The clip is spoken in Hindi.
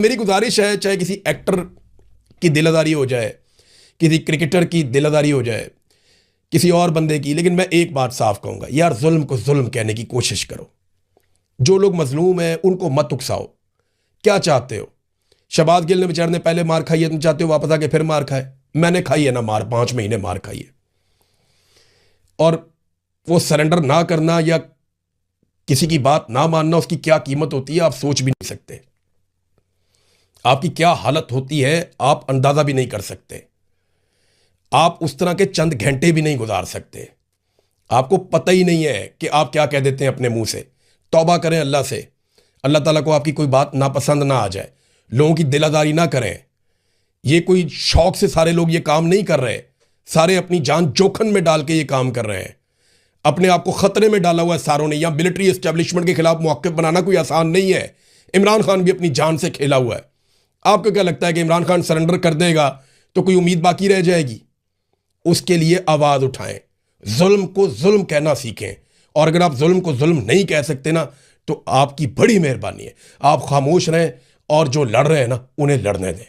मेरी गुजारिश है, चाहे किसी एक्टर की दिलदारी हो जाए, किसी क्रिकेटर की दिलदारी हो जाए, किसी और बंदे की, लेकिन मैं एक बात साफ कहूंगा, यार जुल्म को जुल्म कहने की कोशिश करो। जो लोग मजलूम हैं उनको मत उकसाओ। क्या चाहते हो? शहबाज गिल ने बेचारे ने पहले मार खाई है, तुम चाहते हो वापस आके फिर मार खाए? मैंने खाई है ना मार, 5 महीने मार खाई है। और वो सरेंडर ना करना या किसी की बात ना मानना, उसकी क्या कीमत होती है आप सोच भी नहीं सकते। आपकी क्या हालत होती है आप अंदाजा भी नहीं कर सकते। आप उस तरह के चंद घंटे भी नहीं गुजार सकते। आपको पता ही नहीं है कि आप क्या कह देते हैं अपने मुंह से। तौबा करें अल्लाह से, अल्लाह ताला को आपकी कोई बात नापसंद ना आ जाए। लोगों की दिलादारी ना करें। ये कोई शौक से सारे लोग ये काम नहीं कर रहे, सारे अपनी जान जोखिम में डाल के ये काम कर रहे हैं। अपने आप को खतरे में डाला हुआ है सारों ने। या मिलिट्री एस्टेब्लिशमेंट के खिलाफ मौक़िफ़ बनाना कोई आसान नहीं है। इमरान खान भी अपनी जान से खेला हुआ है। आपको क्या लगता है कि इमरान खान सरेंडर कर देगा तो कोई उम्मीद बाकी रह जाएगी? उसके लिए आवाज़ उठाएं, जुल्म को जुल्म कहना सीखें। और अगर आप जुल्म को जुल्म नहीं कह सकते ना, तो आपकी बड़ी मेहरबानी है, आप खामोश रहें और जो लड़ रहे हैं ना उन्हें लड़ने दें।